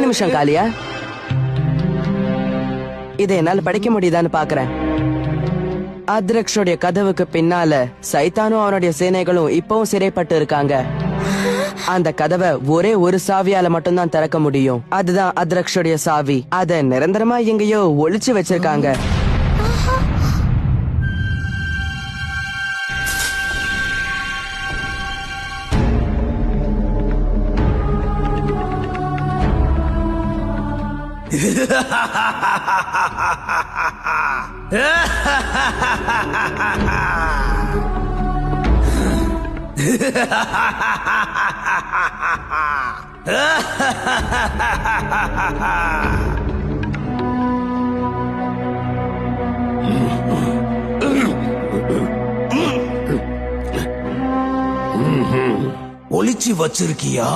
நிமிஷம் காளியா, இதை என்னால படிக்க முடியுதான்னு பாக்குறேன். அத்ரக்ஷோடைய கதவுக்கு பின்னால சைத்தானும் அவனுடைய சேனைகளும் இப்பவும் சிறைப்பட்டு இருக்காங்க. அந்த கதவை ஒரே ஒரு சாவியால மட்டும்தான் திறக்க முடியும். அதுதான் அத்ரக்ஷோடைய சாவி. அத நிரந்தரமா எங்கேயோ ஒளிச்சு வச்சிருக்காங்க. ஒளிச்சு வச்சிருக்கியா?